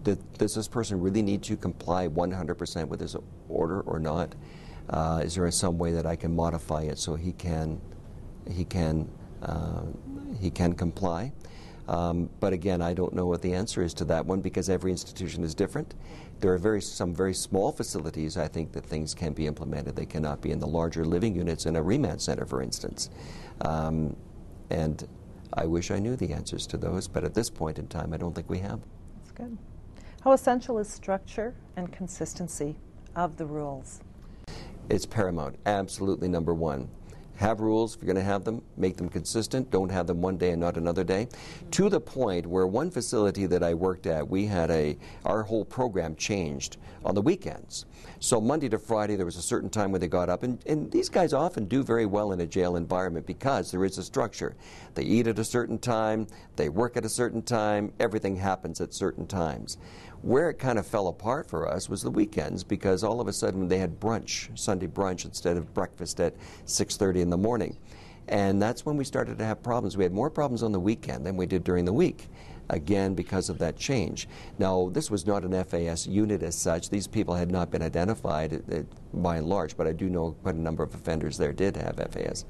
does this person really need to comply 100% with this order or not? Is there some way that I can modify it so he can comply? But again, I don't know what the answer is to that one because every institution is different. There are some very small facilities, I think, that things can be implemented. They cannot be in the larger living units in a remand center, for instance. And I wish I knew the answers to those, but at this point in time, I don't think we have. That's good. How essential is structure and consistency of the rules? It's paramount, absolutely number one. Have rules, if you're going to have them, make them consistent. Don't have them one day and not another day. To the point where one facility that I worked at, we had our whole program changed on the weekends. So Monday to Friday, there was a certain time when they got up, and these guys often do very well in a jail environment because there is a structure. They eat at a certain time, they work at a certain time, everything happens at certain times. Where it kind of fell apart for us was the weekends, because all of a sudden they had brunch, Sunday brunch, instead of breakfast at 6:30 in the morning. And that's when we started to have problems. We had more problems on the weekend than we did during the week, again, because of that change. Now, this was not an FAS unit as such. These people had not been identified by and large, but I do know quite a number of offenders there did have FAS.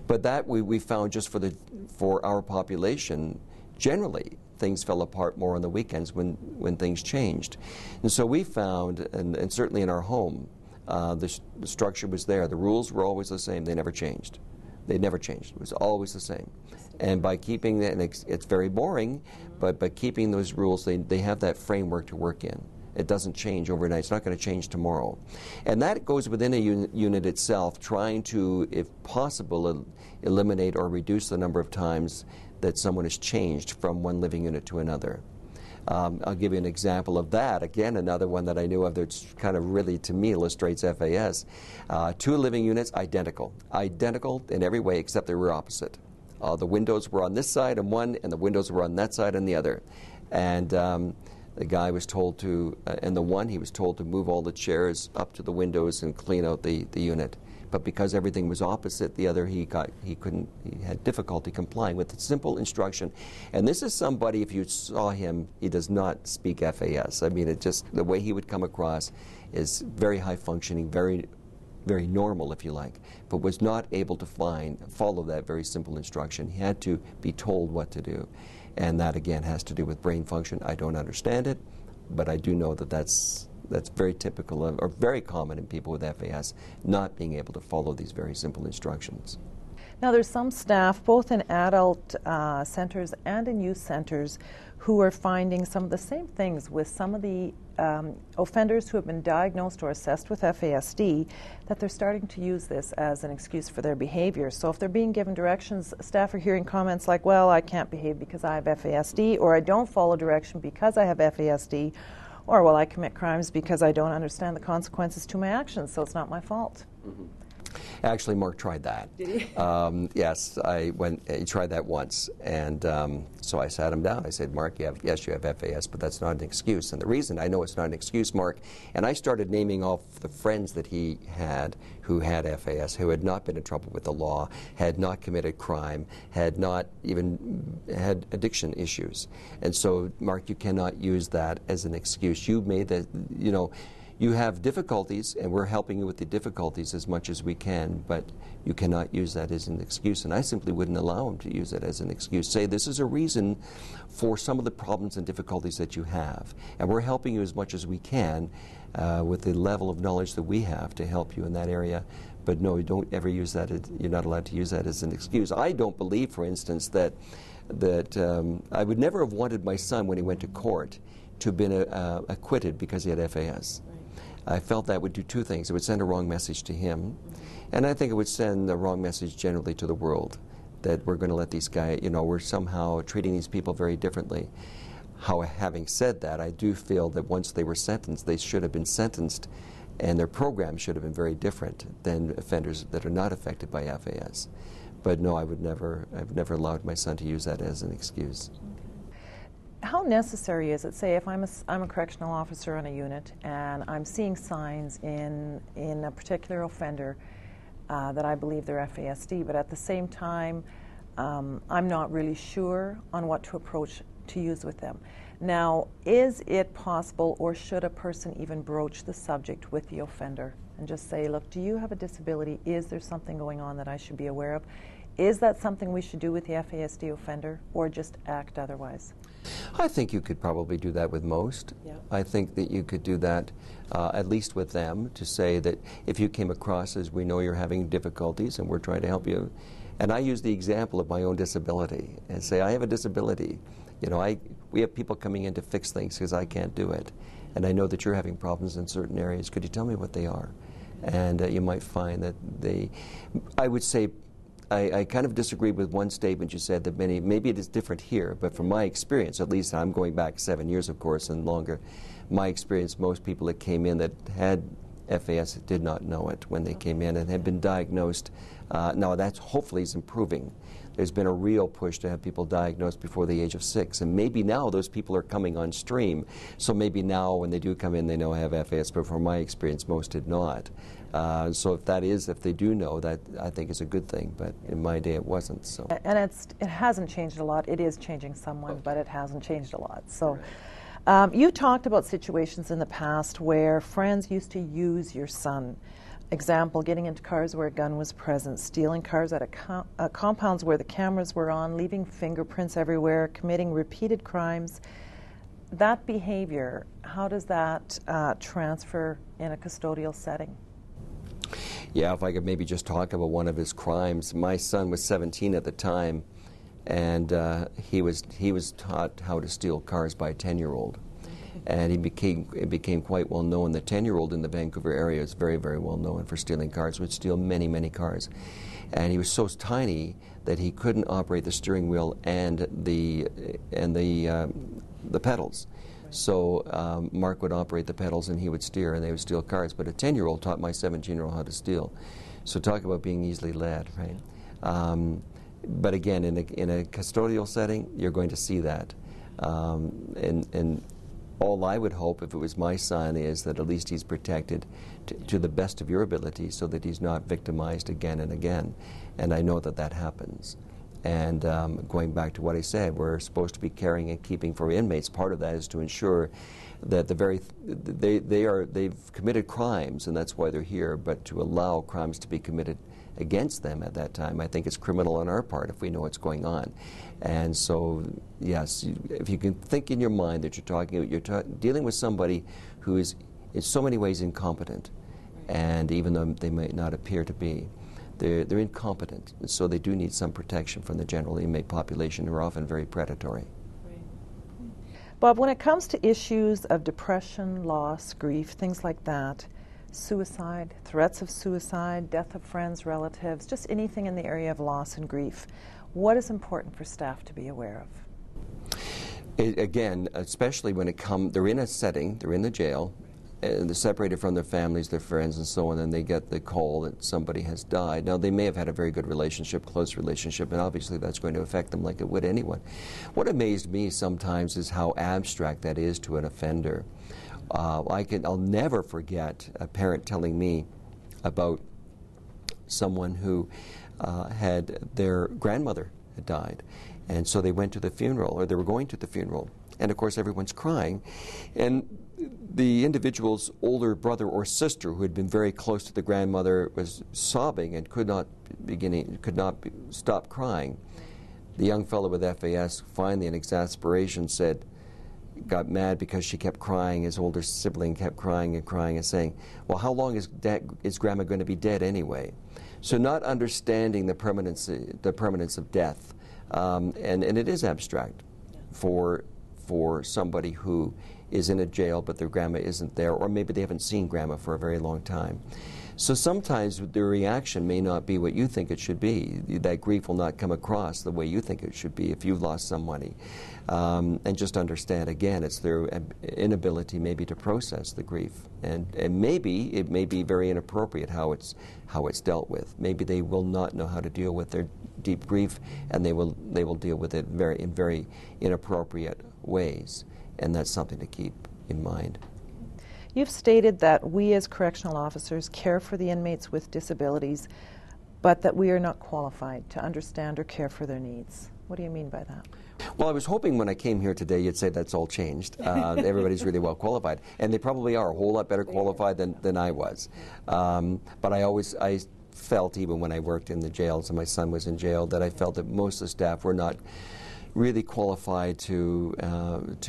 But that we found just for our population, generally, things fell apart more on the weekends when things changed. And so we found, and certainly in our home, the structure was there. The rules were always the same. They never changed. They never changed. It was always the same. And by keeping that, and it's very boring, but by keeping those rules, they have that framework to work in. It doesn't change overnight. It's not going to change tomorrow. And that goes within a unit itself, trying to, if possible, eliminate or reduce the number of times that someone is changed from one living unit to another. I'll give you an example of that. Again, another one that I knew of that's kind of really, to me, illustrates FAS. 2 living units, identical. Identical in every way except they were opposite. The windows were on this side on one, and the windows were on that side on the other. And the guy was told to, and the one, he was told to move all the chairs up to the windows and clean out the unit. But because everything was opposite the other, he had difficulty complying with the simple instruction. And this is somebody, if you saw him, he does not speak FAS. I mean, the way he would come across is very high functioning, very normal, if you like, but was not able to follow that very simple instruction. He had to be told what to do. And that, again, has to do with brain function. I don't understand it, but I do know that that's very typical of, or very common in people with FAS, not being able to follow these very simple instructions. Now, there's some staff, both in adult centers and in youth centers, who are finding some of the same things with some of the offenders who have been diagnosed or assessed with FASD, that they're starting to use this as an excuse for their behavior. So if they're being given directions, staff are hearing comments like, well, I can't behave because I have FASD, or I don't follow direction because I have FASD, or, well, I commit crimes because I don't understand the consequences to my actions, so it's not my fault. Mm-hmm. Actually, Mark tried that. Did he? Yes, he tried that once, and so I sat him down. I said, Mark, yes, you have FAS, but that's not an excuse. And the reason I know it's not an excuse, Mark, and I started naming off the friends that he had who had FAS, who had not been in trouble with the law, had not committed crime, had not even had addiction issues. And so, Mark, you cannot use that as an excuse. You made that, you have difficulties, and we're helping you with the difficulties as much as we can, but you cannot use that as an excuse. And I simply wouldn't allow him to use it as an excuse. Say, this is a reason for some of the problems and difficulties that you have, and we're helping you as much as we can with the level of knowledge that we have to help you in that area. But no, you don't ever use that. You're not allowed to use that as an excuse. I don't believe, for instance, that I would never have wanted my son, when he went to court, to have been acquitted because he had FAS. I felt that would do 2 things. It would send a wrong message to him, and I think it would send a wrong message generally to the world, that we're going to let these guys, we're somehow treating these people very differently. Having said that, I do feel that once they were sentenced, they should have been sentenced, and their program should have been very different than offenders that are not affected by FAS. But no, I've never allowed my son to use that as an excuse. How necessary is it, say, if I'm a correctional officer on a unit and I'm seeing signs in a particular offender that I believe they're FASD, but at the same time I'm not really sure on what to approach to use with them. Now, is it possible, or should a person even broach the subject with the offender and just say, look, do you have a disability? Is there something going on that I should be aware of? Is that something we should do with the FASD offender, or just act otherwise? I think you could probably do that with most. Yeah. I think that you could do that at least with them, to say that if you came across as, we know you're having difficulties and we're trying to help you. And I use the example of my own disability and say, I have a disability. We have people coming in to fix things because I can't do it. And I know that you're having problems in certain areas. Could you tell me what they are? And you might find that I would say, I kind of disagree with one statement you said, that maybe it is different here, but from my experience, at least I'm going back 7 years, of course, and longer, my experience, most people that came in that had FAS did not know it when they came in and had been diagnosed. Now that's hopefully is improving. There's been a real push to have people diagnosed before the age of 6, and maybe now those people are coming on stream. So maybe now when they do come in, they know I have FAS, but from my experience, most did not. So if they do know, that I think is a good thing, but in my day it wasn't. So. And it hasn't changed a lot. It is changing someone, but it hasn't changed a lot. So. You talked about situations in the past where friends used to use your son. Example, getting into cars where a gun was present, stealing cars at compounds where the cameras were on, leaving fingerprints everywhere, committing repeated crimes. That behavior, how does that transfer in a custodial setting? Yeah, if I could maybe just talk about one of his crimes. My son was 17 at the time, and he was taught how to steal cars by a 10-year-old. And it became quite well known. The 10-year-old in the Vancouver area is very, very well known for stealing cars, would steal many, many cars. And he was so tiny that he couldn't operate the steering wheel and the pedals. So Mark would operate the pedals and he would steer, and they would steal cars. But a 10-year-old taught my 17-year-old how to steal. So talk about being easily led, right? But again, in a custodial setting, you're going to see that. And all I would hope, if it was my son, is that at least he's protected to the best of your ability so that he's not victimized again and again. And I know that that happens. And going back to what I said, we're supposed to be caring and keeping for inmates. Part of that is to ensure that they've committed crimes, and that's why they're here, but to allow crimes to be committed against them at that time, I think it's criminal on our part if we know what's going on. And so, yes, if you can think in your mind that you're dealing with somebody who is in so many ways incompetent, and even though they might not appear to be, they're incompetent, and so they do need some protection from the general inmate population, who are often very predatory. Bob, when it comes to issues of depression, loss, grief, things like that, suicide, threats of suicide, death of friends, relatives, just anything in the area of loss and grief, what is important for staff to be aware of? Again, especially when they're in a setting, they're in the jail, and they're separated from their families, their friends, and so on, and they get the call that somebody has died. Now, they may have had a very good relationship, close relationship, and obviously that's going to affect them like it would anyone. What amazed me sometimes is how abstract that is to an offender. I'll never forget a parent telling me about someone who had their grandmother had died, and so they went to the funeral, or they were going to the funeral, and of course everyone's crying, and the individual's older brother or sister, who had been very close to the grandmother, was sobbing and could not stop crying. The young fellow with FAS finally, in exasperation, got mad because she kept crying. His older sibling kept crying and crying and saying, well, how long is Grandma going to be dead anyway? So not understanding the permanence of death, and it is abstract for somebody who is in a jail but their grandma isn't there, or maybe they haven't seen grandma for a very long time. So sometimes the reaction may not be what you think it should be. That grief will not come across the way you think it should be if you've lost somebody. And just understand, again, it's their inability maybe to process the grief. And maybe it may be very inappropriate how it's dealt with. Maybe they will not know how to deal with their deep grief, and they will deal with it in very inappropriate ways. And that's something to keep in mind. You've stated that we as correctional officers care for the inmates with disabilities, but that we are not qualified to understand or care for their needs. What do you mean by that? Well, I was hoping when I came here today you'd say that's all changed. Everybody's really well qualified, and they probably are a whole lot better qualified than I was. But I felt, even when I worked in the jails and my son was in jail, that I felt that most of the staff were not really qualified to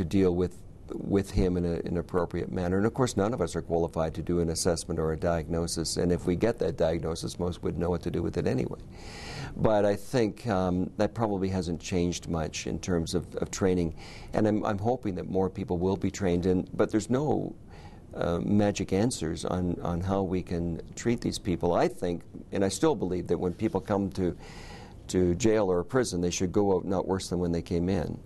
deal with him in an appropriate manner. And of course, none of us are qualified to do an assessment or a diagnosis. And if we get that diagnosis, most would know what to do with it anyway. But I think that probably hasn't changed much in terms of training. And I'm hoping that more people will be trained in. But there's no magic answers on how we can treat these people. I think, and I still believe, that when people come to jail or a prison, they should go out not worse than when they came in.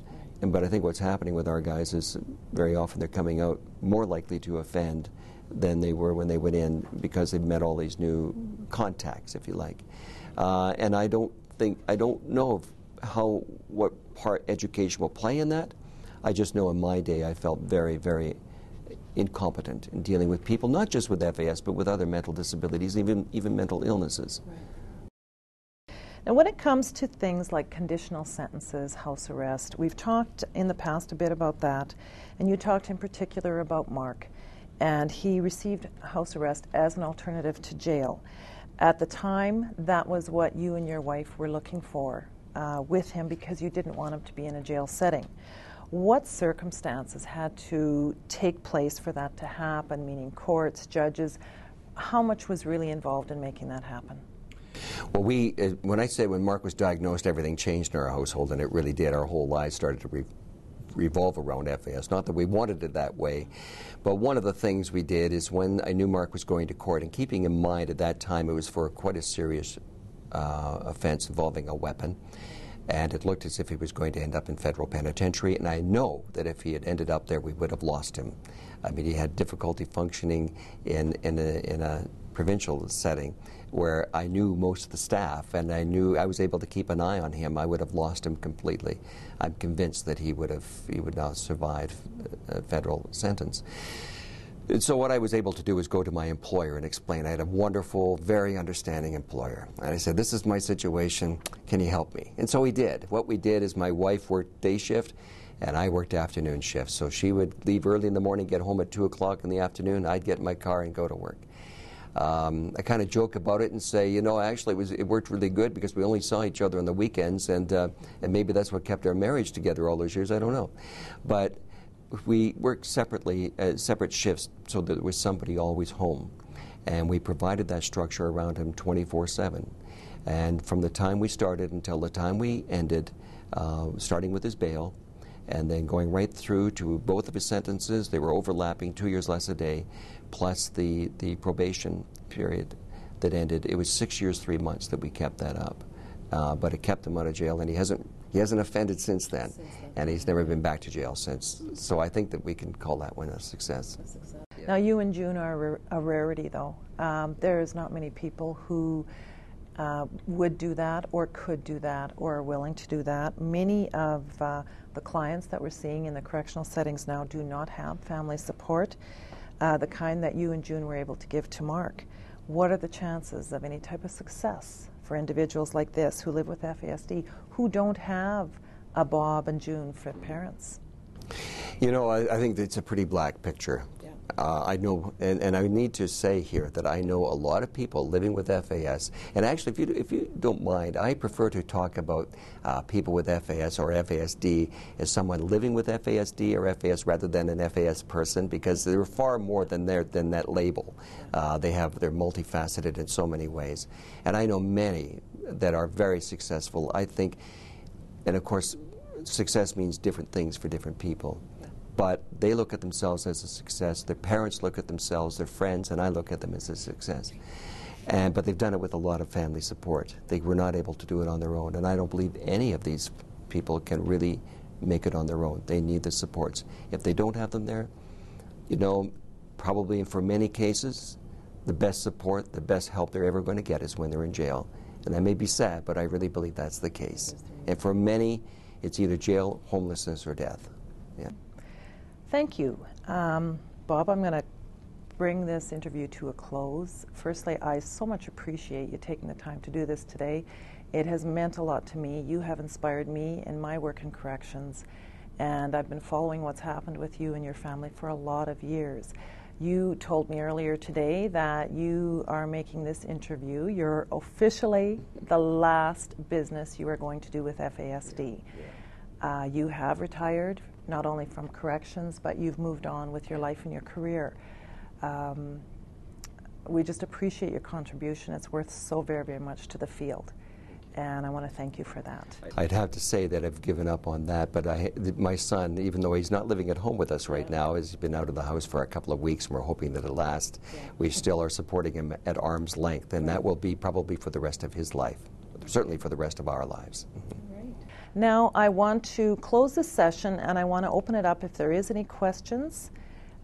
But I think what's happening with our guys is very often they're coming out more likely to offend than they were when they went in, because they've met all these new contacts, if you like. And I don't know what part education will play in that. I just know in my day I felt very, very incompetent in dealing with people, not just with FAS, but with other mental disabilities, even mental illnesses. Right. Now, when it comes to things like conditional sentences, house arrest, we've talked in the past a bit about that, and you talked in particular about Mark, and he received house arrest as an alternative to jail. At the time, that was what you and your wife were looking for with him, because you didn't want him to be in a jail setting. What circumstances had to take place for that to happen, meaning courts, judges? How much was really involved in making that happen? Well, when Mark was diagnosed, everything changed in our household, and it really did. Our whole lives started to revolve around FAS. Not that we wanted it that way, but one of the things we did is, when I knew Mark was going to court, and keeping in mind at that time it was for quite a serious offense involving a weapon, and it looked as if he was going to end up in federal penitentiary, and I know that if he had ended up there, we would have lost him. I mean, he had difficulty functioning in a provincial setting where I knew most of the staff, and I knew I was able to keep an eye on him. I would have lost him completely. I'm convinced that he would not survive a federal sentence. And so what I was able to do was go to my employer and explain. I had a wonderful, very understanding employer. And I said, this is my situation, can you help me? And so he did. What we did is, my wife worked day shift and I worked afternoon shift. So she would leave early in the morning, get home at 2 o'clock in the afternoon. I'd get in my car and go to work. I kind of joke about it and say, you know, actually it worked really good, because we only saw each other on the weekends, and maybe that's what kept our marriage together all those years, I don't know. But we worked separately, separate shifts, so that there was somebody always home. And we provided that structure around him 24/7. And from the time we started until the time we ended, starting with his bail, and then going right through to both of his sentences, they were overlapping, 2 years less a day, plus the probation period that ended. It was 6 years, 3 months that we kept that up. But it kept him out of jail, and he hasn't offended since then, and he's never been back to jail since. So I think that we can call that one a success. Yeah. Now, you and June are a rarity, though. There's not many people who would do that, or could do that, or are willing to do that. Many of the clients that we're seeing in the correctional settings now do not have family support, the kind that you and June were able to give to Mark. What are the chances of any type of success for individuals like this who live with FASD, who don't have a Bob and June for parents? You know, I think it's a pretty black picture. Yeah. I know, and I need to say here that I know a lot of people living with FAS, and actually, if you don't mind, I prefer to talk about people with FAS or FASD as someone living with FASD or FAS rather than an FAS person, because they're far more than that label. They're multifaceted in so many ways, and I know many that are very successful. I think, and of course, success means different things for different people. But they look at themselves as a success. Their parents look at themselves, their friends, and I look at them as a success. But they've done it with a lot of family support. They were not able to do it on their own, and I don't believe any of these people can really make it on their own. They need the supports. If they don't have them there, you know, probably for many cases, the best support, the best help they're ever going to get is when they're in jail. And that may be sad, but I really believe that's the case. And for many, it's either jail, homelessness, or death. Yeah. Thank you. Bob, I'm going to bring this interview to a close. Firstly, I so much appreciate you taking the time to do this today. It has meant a lot to me. You have inspired me in my work in corrections, and I've been following what's happened with you and your family for a lot of years. You told me earlier today that you are making this interview. You're officially the last business you are going to do with FASD. You have retired, not only from corrections, but you've moved on with your life and your career. We just appreciate your contribution. It's worth so very, very much to the field. And I want to thank you for that. I'd have to say that I've given up on that, but my son, even though he's not living at home with us right now, has been out of the house for a couple of weeks, and we're hoping that it'll last. We still are supporting him at arm's length, and that will be probably for the rest of his life, certainly for the rest of our lives. Now, I want to close this session, and I want to open it up if there is any questions.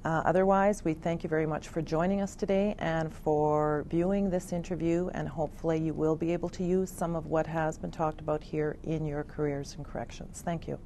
Otherwise, we thank you very much for joining us today and for viewing this interview, and hopefully you will be able to use some of what has been talked about here in your careers in corrections. Thank you.